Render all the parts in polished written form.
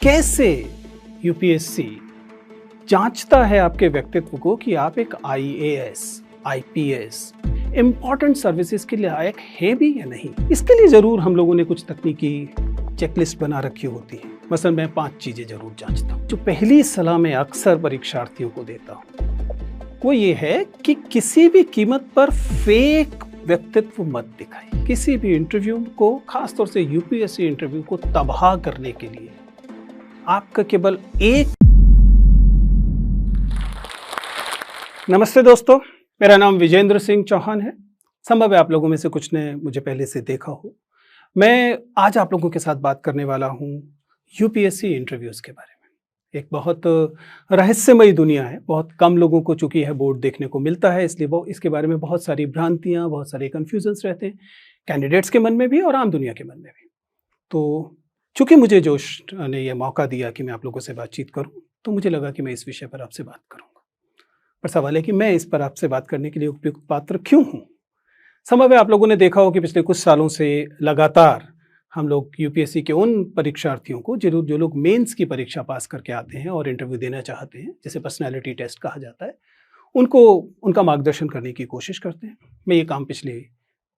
कैसे यूपीएससी जांचता है आपके व्यक्तित्व को कि आप एक आईएएस, आईपीएस, इंपॉर्टेंट सर्विसेज के लायक है भी या नहीं। इसके लिए जरूर हम लोगों ने कुछ तकनीकी चेकलिस्ट बना रखी होती है। मसलन मैं 5 चीजें जरूर जांचता हूँ। जो पहली सलाह मैं अक्सर परीक्षार्थियों को देता हूँ वो ये है कि किसी भी कीमत पर फेक व्यक्तित्व मत दिखाइए। किसी भी इंटरव्यू को, खासतौर से यूपीएससी इंटरव्यू को तबाह करने के लिए आपका केवल एक। नमस्ते दोस्तों, मेरा नाम विजेंद्र सिंह चौहान है। संभव है आप लोगों में से कुछ ने मुझे पहले से देखा हो। मैं आज आप लोगों के साथ बात करने वाला हूं यूपीएससी इंटरव्यूज के बारे में। एक बहुत रहस्यमयी दुनिया है। बहुत कम लोगों को चूंकि यह बोर्ड देखने को मिलता है, इसलिए वो इसके बारे में बहुत सारी भ्रांतियां, बहुत सारे कन्फ्यूजन्स रहते हैं, कैंडिडेट्स के मन में भी और आम दुनिया के मन में भी। तो चूंकि मुझे जोश ने यह मौका दिया कि मैं आप लोगों से बातचीत करूं, तो मुझे लगा कि मैं इस विषय पर आपसे बात करूंगा। पर सवाल है कि मैं इस पर आपसे बात करने के लिए उपयुक्त पात्र क्यों हूं। संभव है आप लोगों ने देखा हो कि पिछले कुछ सालों से लगातार हम लोग यूपीएससी के उन परीक्षार्थियों को जो लोग मेंस की परीक्षा पास करके आते हैं और इंटरव्यू देना चाहते हैं, जिसे पर्सनैलिटी टेस्ट कहा जाता है, उनको उनका मार्गदर्शन करने की कोशिश करते हैं। मैं ये काम पिछले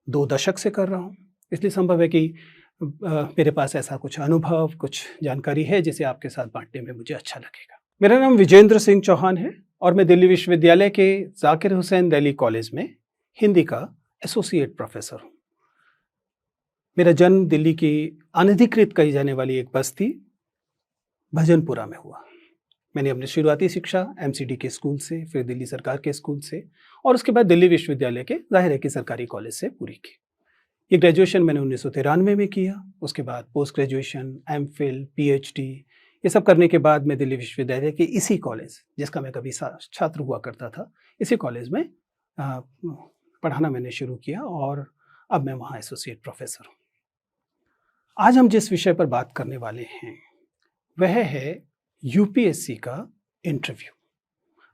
2 दशक से कर रहा हूँ, इसलिए संभव है कि मेरे पास ऐसा कुछ अनुभव, कुछ जानकारी है जिसे आपके साथ बांटने में मुझे अच्छा लगेगा। मेरा नाम विजेंद्र सिंह चौहान है और मैं दिल्ली विश्वविद्यालय के जाकिर हुसैन दिल्ली कॉलेज में हिंदी का एसोसिएट प्रोफेसर हूँ। मेरा जन्म दिल्ली की अनधिकृत कही जाने वाली एक बस्ती भजनपुरा में हुआ। मैंने अपनी शुरुआती शिक्षा एमसीडी के स्कूल से, फिर दिल्ली सरकार के स्कूल से और उसके बाद दिल्ली विश्वविद्यालय के जाहिर है कि सरकारी कॉलेज से पूरी की। ये ग्रेजुएशन मैंने 1993 में किया। उसके बाद पोस्ट ग्रेजुएशन, एमफिल, पीएचडी, ये सब करने के बाद मैं दिल्ली विश्वविद्यालय के इसी कॉलेज, जिसका मैं कभी छात्र हुआ करता था, इसी कॉलेज में पढ़ाना मैंने शुरू किया और अब मैं वहाँ एसोसिएट प्रोफेसर हूँ। आज हम जिस विषय पर बात करने वाले हैं वह है यूपीएससी का इंटरव्यू।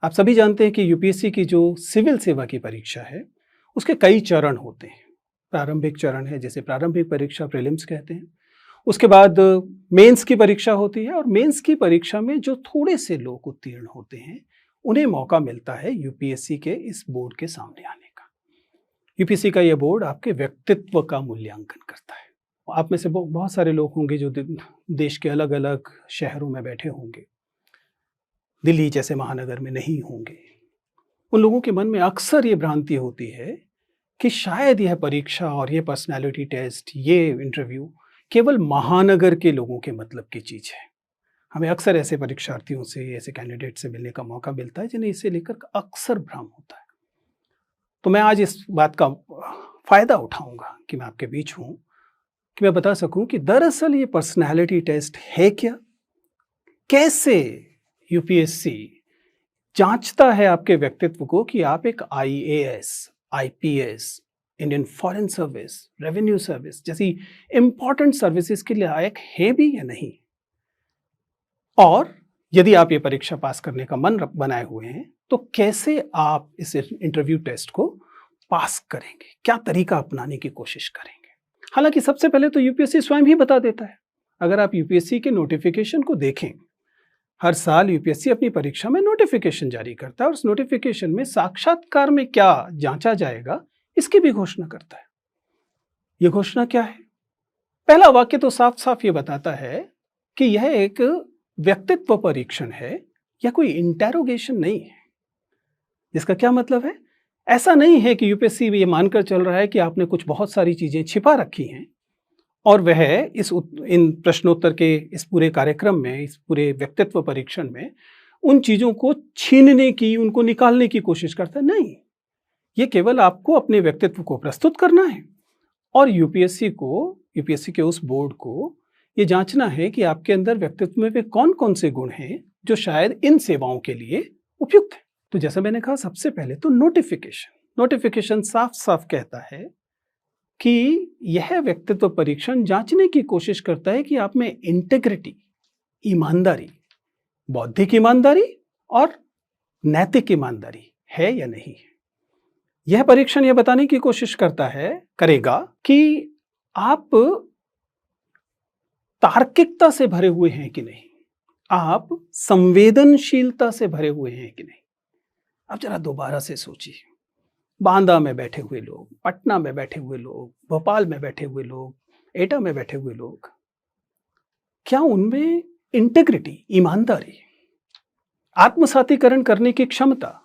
आप सभी जानते हैं कि यूपीएससी की जो सिविल सेवा की परीक्षा है उसके कई चरण होते हैं। प्रारंभिक चरण है जिसे प्रारंभिक परीक्षा प्रीलिम्स कहते हैं। उसके बाद मेंस की परीक्षा होती है और मेंस की परीक्षा में जो थोड़े से लोग उत्तीर्ण होते हैं उन्हें मौका मिलता है यूपीएससी के इस बोर्ड के सामने आने का। यूपीएससी का यह बोर्ड आपके व्यक्तित्व का मूल्यांकन करता है। आप में से बहुत सारे लोग होंगे जो देश के अलग अलग शहरों में बैठे होंगे, दिल्ली जैसे महानगर में नहीं होंगे। उन लोगों के मन में अक्सर ये भ्रांति होती है कि शायद यह परीक्षा और ये पर्सनैलिटी टेस्ट, ये इंटरव्यू केवल महानगर के लोगों के मतलब की चीज़ है। हमें अक्सर ऐसे परीक्षार्थियों से, ऐसे कैंडिडेट से मिलने का मौका मिलता है जिन्हें इसे लेकर अक्सर भ्रम होता है। तो मैं आज इस बात का फ़ायदा उठाऊंगा कि मैं आपके बीच हूँ, कि मैं बता सकूं कि दरअसल ये पर्सनैलिटी टेस्ट है क्या, कैसे यूपीएससी जांचता है आपके व्यक्तित्व को कि आप एक IAS, IPS, Indian foreign service, revenue service जैसी इंपॉर्टेंट सर्विसेज के लायक है भी या नहीं। और यदि आप ये परीक्षा पास करने का मन बनाए हुए हैं तो कैसे आप इस इंटरव्यू टेस्ट को पास करेंगे, क्या तरीका अपनाने की कोशिश करेंगे। हालांकि सबसे पहले तो यूपीएससी स्वयं ही बता देता है। अगर आप यूपीएससी के नोटिफिकेशन को देखें, हर साल यूपीएससी अपनी परीक्षा में नोटिफिकेशन जारी करता है और उस नोटिफिकेशन में साक्षात्कार में क्या जांचा जाएगा इसकी भी घोषणा करता है। यह घोषणा क्या है? पहला वाक्य तो साफ साफ ये बताता है कि यह एक व्यक्तित्व परीक्षण है या कोई इंटेरोगेशन नहीं है। जिसका क्या मतलब है? ऐसा नहीं है कि यूपीएससी ये मानकर चल रहा है कि आपने कुछ बहुत सारी चीजें छिपा रखी हैं और वह इन प्रश्नोत्तर के इस पूरे कार्यक्रम में, इस पूरे व्यक्तित्व परीक्षण में उन चीजों को छीनने की, उनको निकालने की कोशिश करता है। नहीं, ये केवल आपको अपने व्यक्तित्व को प्रस्तुत करना है और यूपीएससी के उस बोर्ड को ये जांचना है कि आपके अंदर व्यक्तित्व में वे कौन कौन से गुण हैं जो शायद इन सेवाओं के लिए उपयुक्त है। तो जैसा मैंने कहा, सबसे पहले तो नोटिफिकेशन साफ साफ कहता है कि यह व्यक्तित्व परीक्षण जांचने की कोशिश करता है कि आप में इंटेग्रिटी, ईमानदारी, बौद्धिक ईमानदारी और नैतिक ईमानदारी है या नहीं है। यह परीक्षण यह बताने की कोशिश करेगा कि आप तार्किकता से भरे हुए हैं कि नहीं, आप संवेदनशीलता से भरे हुए हैं कि नहीं? अब जरा दोबारा से सोचिए। बांदा में बैठे हुए लोग, पटना में बैठे हुए लोग, भोपाल में बैठे हुए लोग, एटा में बैठे हुए लोग, क्या उनमें इंटेग्रिटी, ईमानदारी, आत्मसातीकरण करने की क्षमता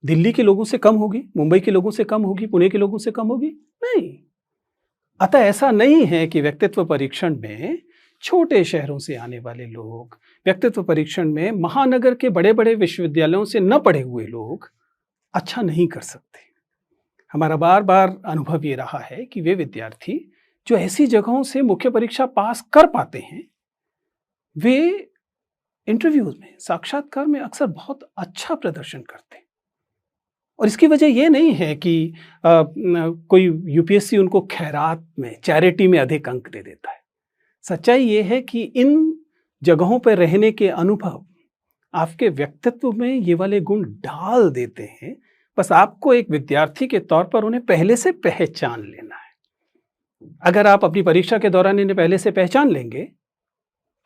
दिल्ली के लोगों से कम होगी, मुंबई के लोगों से कम होगी, पुणे के लोगों से कम होगी? नहीं। अतः ऐसा नहीं है कि व्यक्तित्व परीक्षण में छोटे शहरों से आने वाले लोग, व्यक्तित्व परीक्षण में महानगर के बड़े बड़े विश्वविद्यालयों से न पढ़े हुए लोग अच्छा नहीं कर सकते। हमारा बार बार अनुभव ये रहा है कि वे विद्यार्थी जो ऐसी जगहों से मुख्य परीक्षा पास कर पाते हैं, वे इंटरव्यूज में, साक्षात्कार में अक्सर बहुत अच्छा प्रदर्शन करते हैं। और इसकी वजह यह नहीं है कि कोई यूपीएससी उनको खैरात में, चैरिटी में अधिक अंक दे देता है। सच्चाई ये है कि इन जगहों पर रहने के अनुभव आपके व्यक्तित्व में ये वाले गुण डाल देते हैं। बस आपको एक विद्यार्थी के तौर पर उन्हें पहले से पहचान लेना है। अगर आप अपनी परीक्षा के दौरान इन्हें पहले से पहचान लेंगे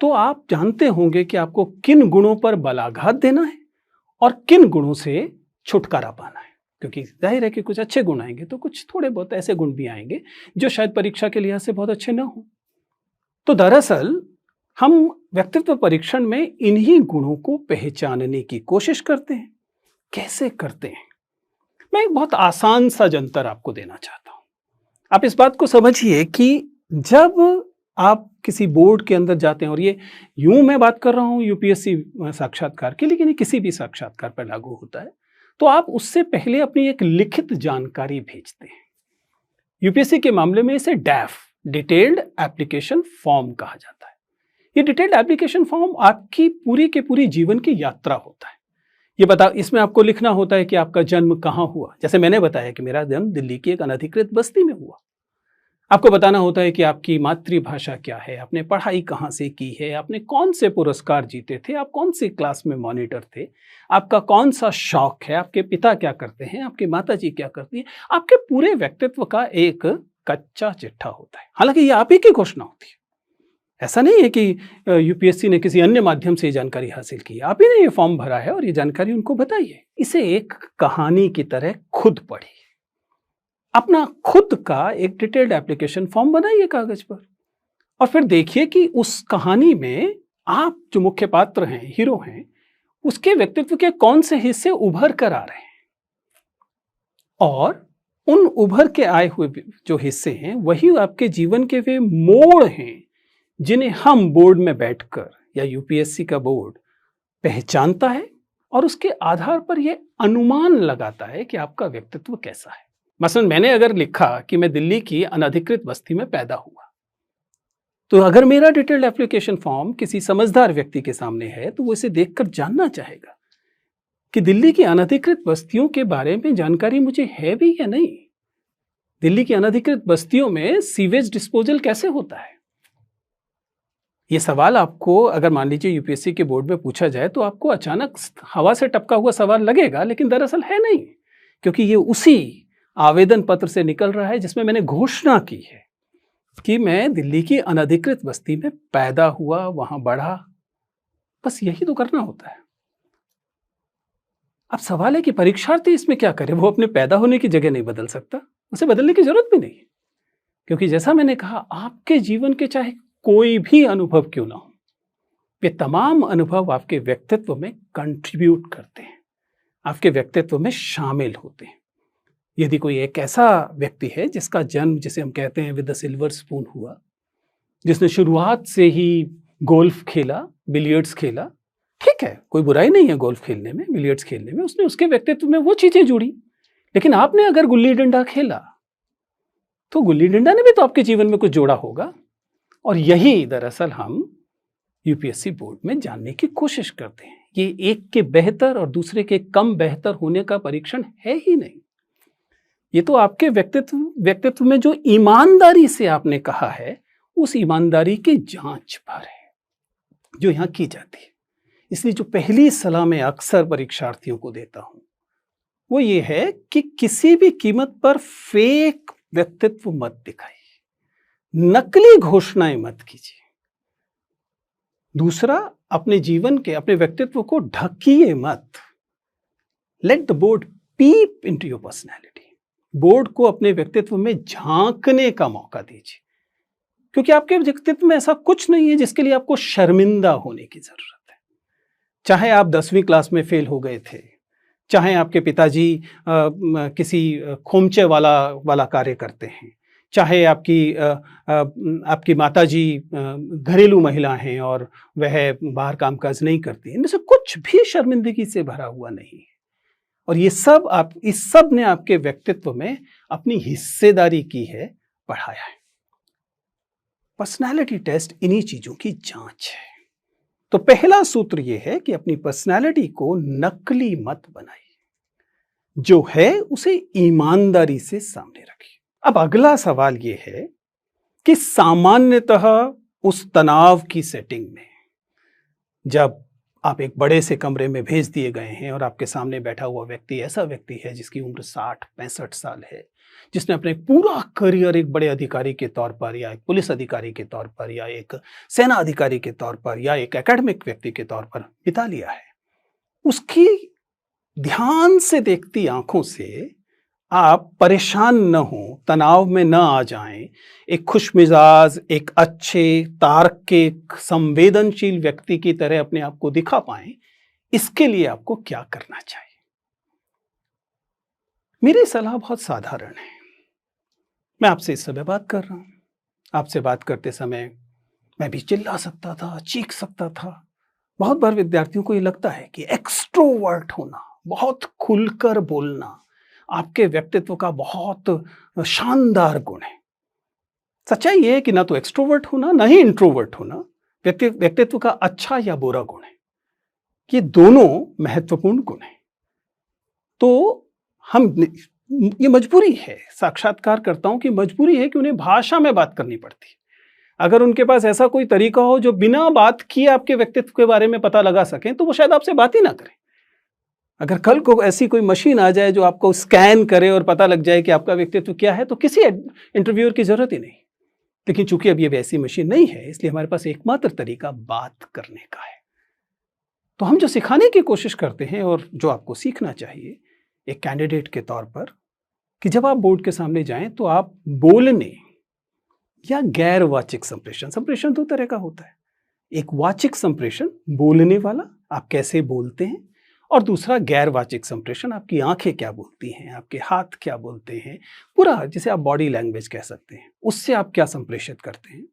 तो आप जानते होंगे कि आपको किन गुणों पर बलाघात देना है और किन गुणों से छुटकारा पाना है। क्योंकि जाहिर है कि कुछ अच्छे गुण आएंगे तो कुछ थोड़े बहुत ऐसे गुण भी आएंगे जो शायद परीक्षा के लिहाज से बहुत अच्छे ना हो। तो दरअसल हम व्यक्तित्व परीक्षण में इन्हीं गुणों को पहचानने की कोशिश करते हैं। कैसे करते हैं? मैं एक बहुत आसान सा जंतर आपको देना चाहता हूं। आप इस बात को समझिए कि जब आप किसी बोर्ड के अंदर जाते हैं, और ये यूं मैं बात कर रहा हूं यूपीएससी साक्षात्कार की, लेकिन ये किसी भी साक्षात्कार पर लागू होता है, तो आप उससे पहले अपनी एक लिखित जानकारी भेजते हैं। यूपीएससी के मामले में इसे डैफ, डिटेल्ड एप्लीकेशन फॉर्म कहा जाता है। ये डिटेल्ड एप्लीकेशन फॉर्म आपकी पूरी के पूरी जीवन की यात्रा होता है। इसमें आपको लिखना होता है कि आपका जन्म कहाँ हुआ। जैसे मैंने बताया कि मेरा जन्म दिल्ली की एक अनधिकृत बस्ती में हुआ। आपको बताना होता है कि आपकी मातृभाषा क्या है, आपने पढ़ाई कहाँ से की है, आपने कौन से पुरस्कार जीते थे, आप कौन सी क्लास में मॉनिटर थे, आपका कौन सा शौक है, आपके पिता क्या करते हैं, आपकी माताजी क्या करती हैं। आपके पूरे व्यक्तित्व का एक कच्चा चिट्ठा होता है। हालांकि ये आप ही की घोषणा होती है। ऐसा नहीं है कि यूपीएससी ने किसी अन्य माध्यम से ये जानकारी हासिल की है। आप ही ने ये फॉर्म भरा है और ये जानकारी उनको बताई है। इसे एक कहानी की तरह खुद पढ़िए। अपना खुद का एक डिटेल्ड एप्लीकेशन फॉर्म बनाइए कागज पर, और फिर देखिए कि उस कहानी में आप जो मुख्य पात्र हैं, हीरो हैं, उसके व्यक्तित्व के कौन से हिस्से उभर कर आ रहे हैं, और उन उभर के आए हुए जो हिस्से हैं वही आपके जीवन के वे मोड़ हैं जिन्हें हम बोर्ड में बैठकर या यूपीएससी का बोर्ड पहचानता है और उसके आधार पर यह अनुमान लगाता है कि आपका व्यक्तित्व कैसा है। मसलन मैंने अगर लिखा कि मैं दिल्ली की अनधिकृत बस्ती में पैदा हुआ, तो अगर मेरा डिटेल्ड एप्लीकेशन फॉर्म किसी समझदार व्यक्ति के सामने है तो वो इसे देखकर जानना चाहेगा कि दिल्ली की अनधिकृत बस्तियों के बारे में जानकारी मुझे है भी या नहीं। दिल्ली की अनधिकृत बस्तियों में सीवेज डिस्पोजल कैसे होता है। ये सवाल आपको अगर मान लीजिए यूपीएससी के बोर्ड में पूछा जाए तो आपको अचानक हवा से टपका हुआ सवाल लगेगा, लेकिन दरअसल है नहीं, क्योंकि ये उसी आवेदन पत्र से निकल रहा है जिसमें मैंने घोषणा की है कि मैं दिल्ली की अनधिकृत बस्ती में पैदा हुआ, वहां बढ़ा। बस यही तो करना होता है। अब सवाल है कि परीक्षार्थी इसमें क्या करे। वो अपने पैदा होने की जगह नहीं बदल सकता, उसे बदलने की जरूरत भी नहीं, क्योंकि जैसा मैंने कहा, आपके जीवन के चाहे कोई भी अनुभव क्यों ना हो, वे तमाम अनुभव आपके व्यक्तित्व में कंट्रीब्यूट करते हैं, आपके व्यक्तित्व में शामिल होते हैं। यदि कोई एक ऐसा व्यक्ति है जिसका जन्म, जिसे हम कहते हैं विद द सिल्वर स्पून हुआ, जिसने शुरुआत से ही गोल्फ खेला, बिलियर्ड्स खेला, ठीक है, कोई बुराई नहीं है गोल्फ खेलने में, बिलियर्ड्स खेलने में, उसने उसके व्यक्तित्व में वो चीजें जुड़ी। लेकिन आपने अगर गुल्ली डंडा खेला तो गुल्ली डंडा ने भी तो आपके जीवन में कुछ जोड़ा होगा। और यही दरअसल हम यूपीएससी बोर्ड में जानने की कोशिश करते हैं। ये एक के बेहतर और दूसरे के कम बेहतर होने का परीक्षण है ही नहीं। ये तो आपके व्यक्तित्व में जो ईमानदारी से आपने कहा है, उस ईमानदारी की जांच पर है जो यहां की जाती है। इसलिए जो पहली सलाह मैं अक्सर परीक्षार्थियों को देता हूं वो ये है कि किसी भी कीमत पर फेक व्यक्तित्व मत दिखाइए, नकली घोषणाएं मत कीजिए। दूसरा, अपने जीवन के, अपने व्यक्तित्व को ढकिए मत। Let the board peep into your personality. Board को अपने व्यक्तित्व में झांकने का मौका दीजिए, क्योंकि आपके व्यक्तित्व में ऐसा कुछ नहीं है जिसके लिए आपको शर्मिंदा होने की जरूरत है। चाहे आप 10वीं क्लास में फेल हो गए थे, चाहे आपके पिताजी किसी खोमचे वाला कार्य करते हैं, चाहे आपकी माताजी घरेलू महिला हैं और वह बाहर कामकाज नहीं करती, इनमें से कुछ भी शर्मिंदगी से भरा हुआ नहीं है। और इस सब ने आपके व्यक्तित्व में अपनी हिस्सेदारी की है, बढ़ाया है। पर्सनालिटी टेस्ट इन्हीं चीजों की जांच है। तो पहला सूत्र यह है कि अपनी पर्सनालिटी को नकली मत बनाइए, जो है उसे ईमानदारी से सामने रखिए। अब अगला सवाल यह है कि सामान्यतः उस तनाव की सेटिंग में, जब आप एक बड़े से कमरे में भेज दिए गए हैं और आपके सामने बैठा हुआ व्यक्ति ऐसा व्यक्ति है जिसकी उम्र 60-65 साल है, जिसने अपने पूरा करियर एक बड़े अधिकारी के तौर पर या एक पुलिस अधिकारी के तौर पर या एक सेना अधिकारी के तौर पर या एक एकेडमिक व्यक्ति के तौर पर बिता लिया है, उसकी ध्यान से देखती आंखों से आप परेशान न हो, तनाव में न आ जाएं, एक खुशमिजाज, एक अच्छे, तार्किक, संवेदनशील व्यक्ति की तरह अपने आप को दिखा पाएं, इसके लिए आपको क्या करना चाहिए? मेरी सलाह बहुत साधारण है। मैं आपसे इस समय बात कर रहा हूं। आपसे बात करते समय मैं भी चिल्ला सकता था, चीख सकता था। बहुत बार विद्यार्थियों को ये लगता है कि एक्सट्रोवर्ट होना, बहुत खुलकर बोलना, आपके व्यक्तित्व का बहुत शानदार गुण है। सच्चाई ये है कि ना तो एक्सट्रोवर्ट होना, ना ही इंट्रोवर्ट होना व्यक्तित्व का अच्छा या बुरा गुण है। ये दोनों महत्वपूर्ण गुण हैं। तो ये मजबूरी है, साक्षात्कारकर्ताओं की मजबूरी है कि उन्हें भाषा में बात करनी पड़ती है। अगर उनके पास ऐसा कोई तरीका हो जो बिना बात किए आपके व्यक्तित्व के बारे में पता लगा सकें, तो वो शायद आपसे बात ही ना करें। अगर कल को ऐसी कोई मशीन आ जाए जो आपको स्कैन करे और पता लग जाए कि आपका व्यक्तित्व क्या है, तो किसी इंटरव्यूअर की जरूरत ही नहीं। लेकिन चूंकि अब ये वैसी मशीन नहीं है, इसलिए हमारे पास एकमात्र तरीका बात करने का है। तो हम जो सिखाने की कोशिश करते हैं और जो आपको सीखना चाहिए एक कैंडिडेट के तौर पर, कि जब आप बोर्ड के सामने जाएं तो आप बोलने या गैर वाचिक संप्रेषण 2 तरह का होता है। एक वाचिक संप्रेषण, बोलने वाला, आप कैसे बोलते हैं, और दूसरा गैर वाचिक संप्रेषण, आपकी आंखें क्या बोलती हैं, आपके हाथ क्या बोलते हैं, पूरा जिसे आप बॉडी लैंग्वेज कह सकते हैं, उससे आप क्या संप्रेषित करते हैं।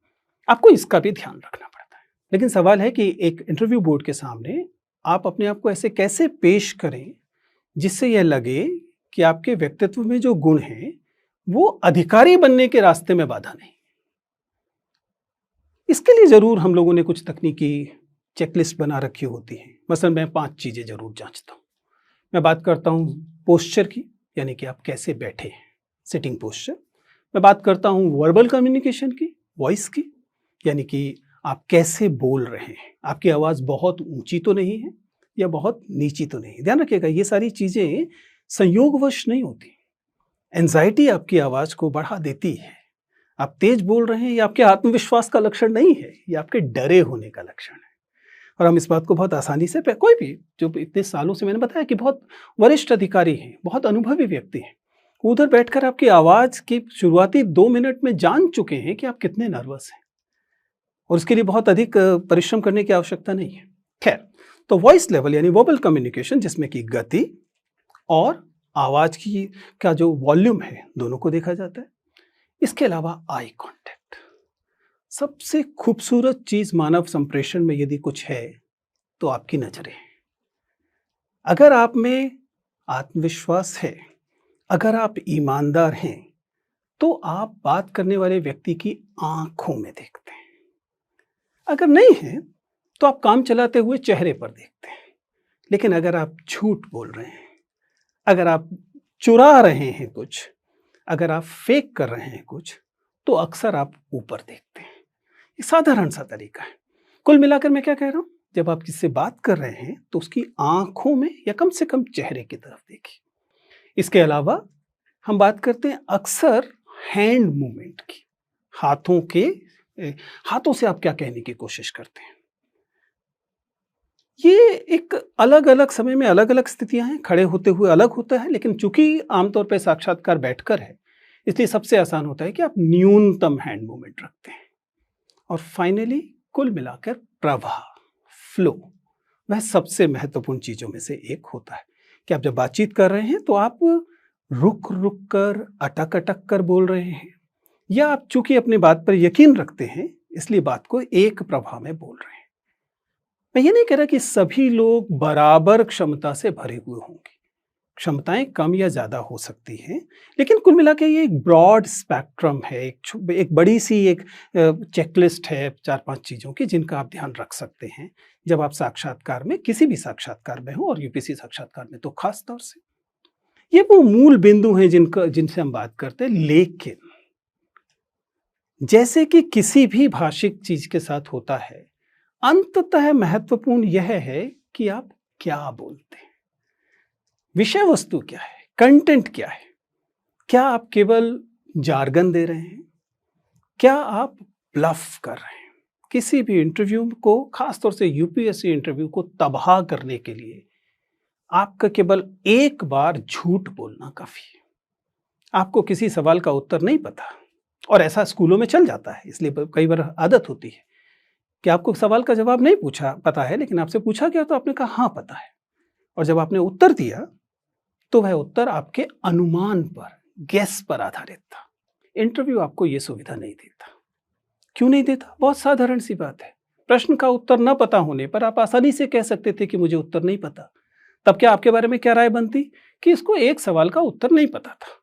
आपको इसका भी ध्यान रखना पड़ता है। लेकिन सवाल है कि एक इंटरव्यू बोर्ड के सामने आप अपने आप को ऐसे कैसे पेश करें जिससे यह लगे कि आपके व्यक्तित्व में जो गुण हैं वो अधिकारी बनने के रास्ते में बाधा नहीं। इसके लिए जरूर हम लोगों ने कुछ तकनीकी चेकलिस्ट बना रखी होती है। मसलन मैं 5 चीजें जरूर जांचता हूँ। मैं बात करता हूँ पोस्चर की, यानी कि आप कैसे बैठे हैं, सिटिंग पोस्चर। मैं बात करता हूँ वर्बल कम्युनिकेशन की, वॉइस की, यानी कि आप कैसे बोल रहे हैं, आपकी आवाज़ बहुत ऊंची तो नहीं है या बहुत नीची तो नहीं। ध्यान रखिएगा, ये सारी चीज़ें संयोगवश नहीं होती। एंजाइटी आपकी आवाज़ को बढ़ा देती है। आप तेज बोल रहे हैं, ये आपके आत्मविश्वास का लक्षण नहीं है, ये आपके डरे होने का लक्षण है। और हम इस बात को बहुत आसानी से, कोई भी जो इतने सालों से, मैंने बताया कि बहुत वरिष्ठ अधिकारी हैं, बहुत अनुभवी व्यक्ति हैं, उधर बैठकर आपकी आवाज़ की शुरुआती 2 मिनट में जान चुके हैं कि आप कितने नर्वस हैं, और उसके लिए बहुत अधिक परिश्रम करने की आवश्यकता नहीं है। खैर, तो वॉइस लेवल यानी वर्बल कम्युनिकेशन, जिसमें कि गति और आवाज़ की का जो वॉल्यूम है, दोनों को देखा जाता है। इसके अलावा आई कॉन्टैक्ट, सबसे खूबसूरत चीज मानव संप्रेषण में यदि कुछ है तो आपकी नजरें। अगर आप में आत्मविश्वास है, अगर आप ईमानदार हैं, तो आप बात करने वाले व्यक्ति की आंखों में देखते हैं। अगर नहीं है तो आप काम चलाते हुए चेहरे पर देखते हैं। लेकिन अगर आप झूठ बोल रहे हैं, अगर आप चुरा रहे हैं कुछ, अगर आप फेक कर रहे हैं कुछ, तो अक्सर आप ऊपर देखते हैं। एक साधारण सा तरीका है। कुल मिलाकर मैं क्या कह रहा हूं, जब आप किससे बात कर रहे हैं तो उसकी आंखों में या कम से कम चेहरे की तरफ देखिए। इसके अलावा हम बात करते हैं अक्सर हैंड मूवमेंट की, हाथों से आप क्या कहने की कोशिश करते हैं। ये एक अलग अलग समय में अलग अलग स्थितियां हैं, खड़े होते हुए अलग होता है, लेकिन चूंकि आमतौर पर साक्षात्कार बैठकर है, इसलिए सबसे आसान होता है कि आप न्यूनतम हैंड मूवमेंट रखते हैं। और फाइनली कुल मिलाकर प्रवाह, फ्लो, वह सबसे महत्वपूर्ण चीजों में से एक होता है कि आप जब बातचीत कर रहे हैं तो आप रुक रुक कर, अटक अटक कर बोल रहे हैं, या आप चूंकि अपनी बात पर यकीन रखते हैं इसलिए बात को एक प्रवाह में बोल रहे हैं। मैं ये नहीं कह रहा कि सभी लोग बराबर क्षमता से भरे हुए होंगे, क्षमताएं कम या ज्यादा हो सकती हैं, लेकिन कुल मिला के ये एक ब्रॉड स्पेक्ट्रम है, एक बड़ी सी एक चेकलिस्ट है 4-5 चीजों की जिनका आप ध्यान रख सकते हैं जब आप साक्षात्कार में, किसी भी साक्षात्कार में हो और यूपीएससी साक्षात्कार में तो खास तौर से। ये वो मूल बिंदु हैं जिनसे हम बात करते हैं। लेकिन जैसे कि किसी भी भाषिक चीज के साथ होता है, अंततः महत्वपूर्ण यह है कि आप क्या बोलते हैं, विषय वस्तु क्या है, कंटेंट क्या है। क्या आप केवल जार्गन दे रहे हैं, क्या आप ब्लफ कर रहे हैं। किसी भी इंटरव्यू को, खासतौर से यूपीएससी इंटरव्यू को तबाह करने के लिए आपका केवल एक बार झूठ बोलना काफी है। आपको किसी सवाल का उत्तर नहीं पता, और ऐसा स्कूलों में चल जाता है, इसलिए कई बार आदत होती है कि आपको सवाल का जवाब नहीं पता है, लेकिन आपसे पूछा गया तो आपने कहा हाँ पता है, और जब आपने उत्तर दिया तो वह उत्तर आपके अनुमान पर, गेस पर आधारित था। इंटरव्यू आपको यह सुविधा नहीं देता। क्यों नहीं देता? बहुत साधारण सी बात है। प्रश्न का उत्तर न पता होने पर आप आसानी से कह सकते थे कि मुझे उत्तर नहीं पता। तब क्या आपके बारे में क्या राय बनती कि इसको एक सवाल का उत्तर नहीं पता था,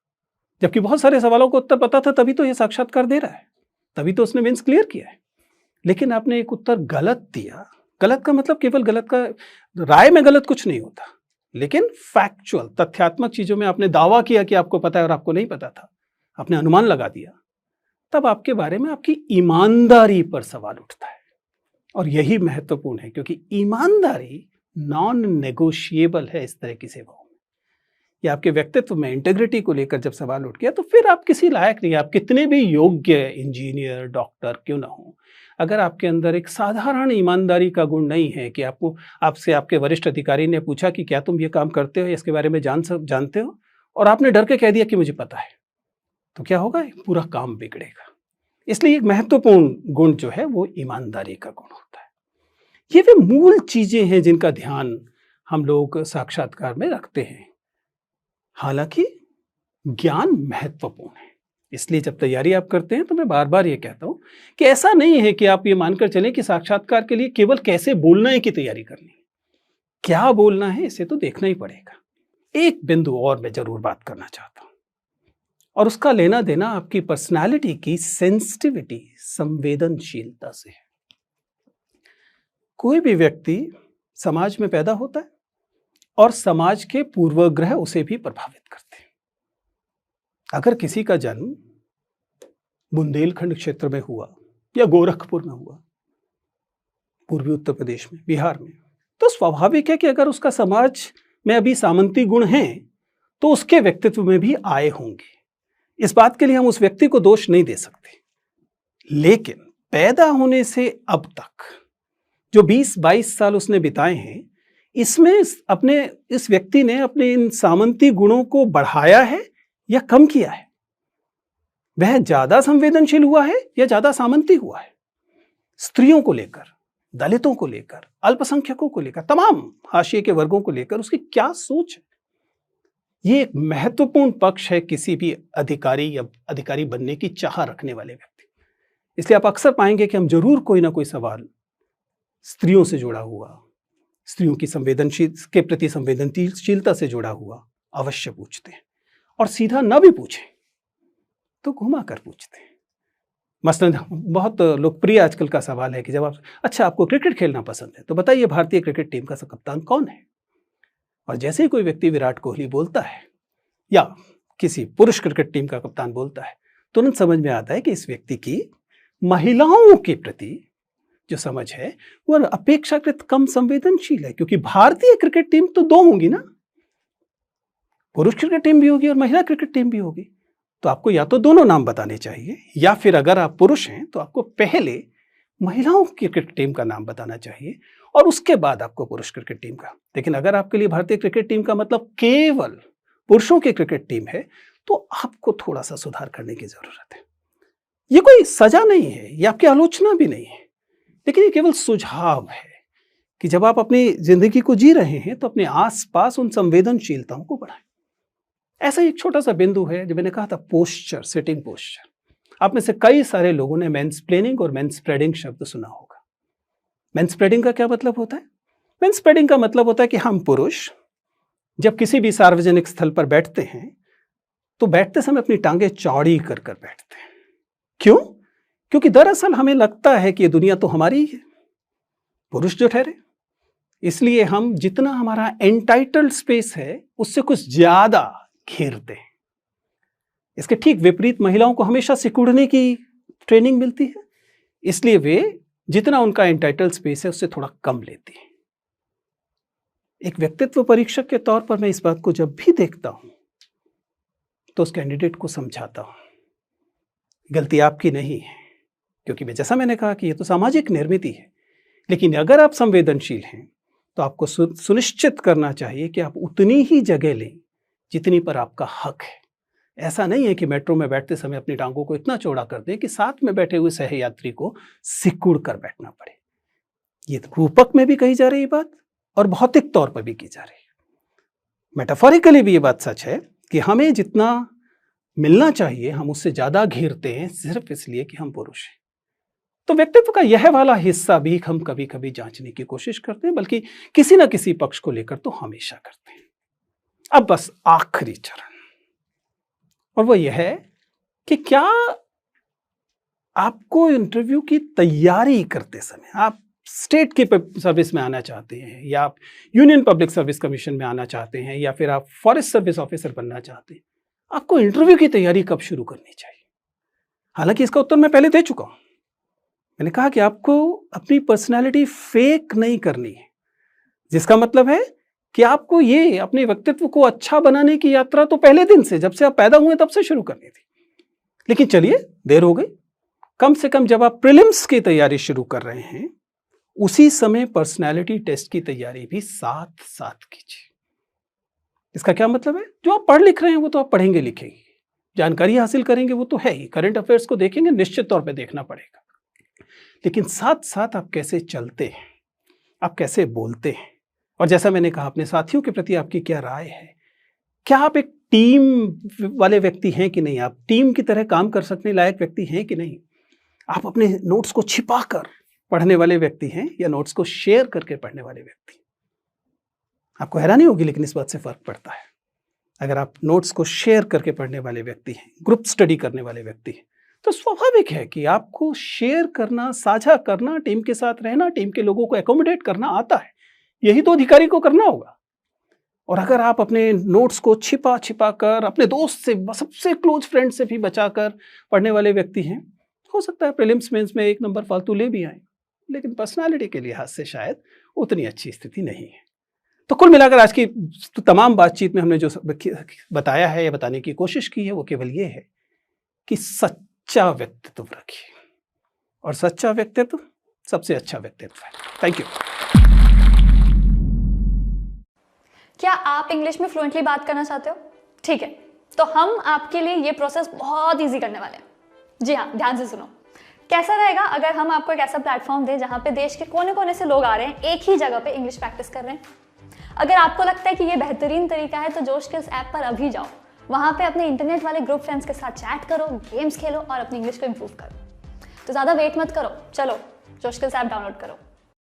जबकि बहुत सारे सवालों का उत्तर पता था, तभी तो यह साक्षात्कार दे रहा है, तभी तो उसने मेंस क्लियर किया है। लेकिन आपने एक उत्तर गलत दिया। गलत का मतलब केवल गलत का, राय में गलत कुछ नहीं होता, लेकिन फैक्चुअल, तथ्यात्मक चीजों में आपने दावा किया कि आपको पता है और आपको नहीं पता था, आपने अनुमान लगा दिया, तब आपके बारे में आपकी ईमानदारी पर सवाल उठता है। और यही महत्वपूर्ण है, क्योंकि ईमानदारी नॉन नेगोशिएबल है इस तरह की सेवाओं में। या आपके व्यक्तित्व में, इंटेग्रिटी को लेकर जब सवाल उठ गया तो फिर आप किसी लायक नहीं। आप कितने भी योग्य इंजीनियर, डॉक्टर क्यों ना हो, अगर आपके अंदर एक साधारण ईमानदारी का गुण नहीं है कि आपसे आपके वरिष्ठ अधिकारी ने पूछा कि क्या तुम ये काम करते हो, इसके बारे में जानते हो, और आपने डर के कह दिया कि मुझे पता है, तो क्या होगा? पूरा काम बिगड़ेगा। इसलिए एक महत्वपूर्ण गुण जो है वो ईमानदारी का गुण होता है। ये वे मूल चीजें हैं जिनका ध्यान हम लोग साक्षात्कार में रखते हैं। हालांकि ज्ञान महत्वपूर्ण है, इसलिए जब तैयारी आप करते हैं तो मैं बार बार ये कहता हूं कि ऐसा नहीं है कि आप ये मानकर चलें कि साक्षात्कार के लिए केवल कैसे बोलना है की तैयारी करनी है। क्या बोलना है इसे तो देखना ही पड़ेगा। एक बिंदु और मैं जरूर बात करना चाहता हूं, और उसका लेना देना आपकी पर्सनालिटी की सेंसिटिविटी, संवेदनशीलता से है। कोई भी व्यक्ति समाज में पैदा होता है और समाज के पूर्वाग्रह उसे भी प्रभावित करते हैं। अगर किसी का जन्म बुंदेलखंड क्षेत्र में हुआ या गोरखपुर में हुआ, पूर्वी उत्तर प्रदेश में, बिहार में, तो स्वाभाविक है कि अगर उसका समाज में अभी सामंती गुण हैं तो उसके व्यक्तित्व में भी आए होंगे। इस बात के लिए हम उस व्यक्ति को दोष नहीं दे सकते। लेकिन पैदा होने से अब तक जो 20-22 साल उसने बिताए हैं, इसमें इस व्यक्ति ने अपने इन सामंती गुणों को बढ़ाया है या कम किया है? वह ज्यादा संवेदनशील हुआ है या ज्यादा सामंती हुआ है? स्त्रियों को लेकर, दलितों को लेकर, अल्पसंख्यकों को लेकर, तमाम हाशिए के वर्गों को लेकर उसकी क्या सोच है? ये एक महत्वपूर्ण पक्ष है किसी भी अधिकारी या अधिकारी बनने की चाह रखने वाले व्यक्ति। इसलिए आप अक्सर पाएंगे कि हम जरूर कोई ना कोई सवाल स्त्रियों से जुड़ा हुआ, स्त्रियों की के प्रति संवेदनशीलता से जुड़ा हुआ अवश्य पूछते हैं, और सीधा न भी पूछें तो घुमा कर पूछते हैं। मसलन बहुत लोकप्रिय आजकल का सवाल है कि जब अच्छा आपको क्रिकेट खेलना पसंद है तो बताइए भारतीय क्रिकेट टीम का कप्तान कौन है? और जैसे ही कोई व्यक्ति विराट कोहली बोलता है या किसी पुरुष क्रिकेट टीम का कप्तान बोलता है, तुरंत समझ में आता है कि इस व्यक्ति की महिलाओं के प्रति जो समझ है वह अपेक्षाकृत कम संवेदनशील है, क्योंकि भारतीय क्रिकेट टीम तो 2 होंगी ना, पुरुष क्रिकेट टीम भी होगी और महिला क्रिकेट टीम भी होगी। तो आपको या तो दोनों नाम बताने चाहिए, या फिर अगर आप पुरुष हैं तो आपको पहले महिलाओं की क्रिकेट टीम का नाम बताना चाहिए, और उसके बाद आपको पुरुष क्रिकेट टीम का। लेकिन अगर आपके लिए भारतीय क्रिकेट टीम का मतलब केवल पुरुषों की क्रिकेट टीम है, तो आपको थोड़ा सा सुधार करने की जरूरत है। ये कोई सजा नहीं है, ये आपकी आलोचना भी नहीं है, लेकिन ये केवल सुझाव है कि जब आप अपनी जिंदगी को जी रहे हैं तो अपने आसपास उन संवेदनशीलताओं को बढ़ाएं। ऐसा एक छोटा सा बिंदु है जो मैंने कहा था, पोस्चर, सिटिंग पोस्चर। आप में से कई सारे लोगों ने मैनस्प्लेनिंग और मैनस्प्रेडिंग शब्द सुना होगा। मैनस्प्रेडिंग का क्या मतलब होता है? मैनस्प्रेडिंग का मतलब होता है कि हम पुरुष जब किसी भी सार्वजनिक स्थल पर बैठते हैं तो बैठते समय अपनी टांगें चौड़ी कर कर बैठते हैं। क्यों? क्योंकि दरअसल हमें लगता है कि ये दुनिया तो हमारी ही है, पुरुष जो ठहरे। इसलिए हम जितना हमारा एंटाइटल्ड स्पेस है उससे कुछ ज्यादा घेरते हैं। इसके ठीक विपरीत महिलाओं को हमेशा सिकुड़ने की ट्रेनिंग मिलती है, इसलिए वे जितना उनका एंटाइटल्ड स्पेस है उससे थोड़ा कम लेती है। एक व्यक्तित्व परीक्षक के तौर पर मैं इस बात को जब भी देखता हूं तो उस कैंडिडेट को समझाता हूं, गलती आपकी नहीं है, क्योंकि जैसा मैंने कहा कि यह तो सामाजिक निर्मिति है। लेकिन अगर आप संवेदनशील हैं तो आपको सुनिश्चित करना चाहिए कि आप उतनी ही जगह लें जितनी पर आपका हक है। ऐसा नहीं है कि मेट्रो में बैठते समय अपनी टांगों को इतना चौड़ा कर दें कि साथ में बैठे हुए सहयात्री को सिकुड़ कर बैठना पड़े। ये रूपक में भी कही जा रही बात और भौतिक तौर पर भी की जा रही है। मेटाफोरिकली भी ये बात सच है कि हमें जितना मिलना चाहिए हम उससे ज्यादा घेरते हैं, सिर्फ इसलिए कि हम पुरुष हैं। तो व्यक्तित्व का यह वाला हिस्सा भी हम कभी कभी जांचने की कोशिश करते हैं, बल्कि किसी ना किसी पक्ष को लेकर तो हमेशा करते हैं। अब बस आखिरी चरण, और वो यह है कि क्या आपको इंटरव्यू की तैयारी करते समय, आप स्टेट की सर्विस में आना चाहते हैं, या आप यूनियन पब्लिक सर्विस कमीशन में आना चाहते हैं, या फिर आप फॉरेस्ट सर्विस ऑफिसर बनना चाहते हैं, आपको इंटरव्यू की तैयारी कब शुरू करनी चाहिए? हालांकि इसका उत्तर मैं पहले दे चुका हूं। मैंने कहा कि आपको अपनी पर्सनालिटी फेक नहीं करनी है, जिसका मतलब है कि आपको ये अपने व्यक्तित्व को अच्छा बनाने की यात्रा तो पहले दिन से, जब से आप पैदा हुए तब से शुरू करनी थी। लेकिन चलिए, देर हो गई। कम से कम जब आप प्रीलिम्स की तैयारी शुरू कर रहे हैं उसी समय पर्सनालिटी टेस्ट की तैयारी भी साथ साथ कीजिए। इसका क्या मतलब है? जो आप पढ़ लिख रहे हैं वो तो आप पढ़ेंगे लिखेंगे, जानकारी हासिल करेंगे वो तो है ही, करंट अफेयर्स को देखेंगे, निश्चित तौर पर देखना पड़ेगा। लेकिन साथ साथ आप कैसे चलते हैं, आप कैसे बोलते हैं, और जैसा मैंने कहा अपने साथियों के प्रति आपकी क्या राय है, क्या आप एक टीम वाले व्यक्ति हैं कि नहीं, आप टीम की तरह काम कर सकने लायक व्यक्ति हैं कि नहीं, आप अपने नोट्स को छिपाकर पढ़ने वाले व्यक्ति हैं या नोट्स को शेयर करके पढ़ने वाले व्यक्ति। आपको हैरानी होगी लेकिन इस बात से फर्क पड़ता है। अगर आप नोट्स को शेयर करके पढ़ने वाले व्यक्ति हैं, ग्रुप स्टडी करने वाले व्यक्ति हैं, तो स्वाभाविक है कि आपको शेयर करना, साझा करना, टीम के साथ रहना, टीम के लोगों को एकोमोडेट करना आता है। यही तो अधिकारी को करना होगा। और अगर आप अपने नोट्स को छिपा छिपा कर, अपने दोस्त से, सबसे क्लोज फ्रेंड से भी बचाकर पढ़ने वाले व्यक्ति हैं, हो सकता है प्रीलिम्स मेंस में एक नंबर फालतू ले भी आए, लेकिन पर्सनालिटी के लिहाज से शायद उतनी अच्छी स्थिति नहीं है। तो कुल मिलाकर आज की तमाम बातचीत में हमने जो बताया है या बताने की कोशिश की है वो केवल ये है कि सच्चा व्यक्तित्व रखिए, और सच्चा व्यक्तित्व सबसे अच्छा व्यक्तित्व है। Thank you. क्या आप इंग्लिश में फ्लुएंटली बात करना चाहते हो? ठीक है, तो हम आपके लिए ये प्रोसेस बहुत इजी करने वाले हैं। जी हाँ, ध्यान से सुनो। कैसा रहेगा अगर हम आपको एक ऐसा प्लेटफॉर्म दें जहाँ पे देश के कोने कोने से लोग आ रहे हैं, एक ही जगह पे इंग्लिश प्रैक्टिस कर रहे हैं। अगर आपको लगता है कि ये बेहतरीन तरीका है तो जोश स्किल्स ऐप पर अभी जाओ, वहाँ पे अपने इंटरनेट वाले ग्रुप फ्रेंड्स के साथ चैट करो, गेम्स खेलो और अपनी इंग्लिश को इम्प्रूव करो। तो ज़्यादा वेट मत करो, चलो जोश स्किल्स ऐप डाउनलोड करो।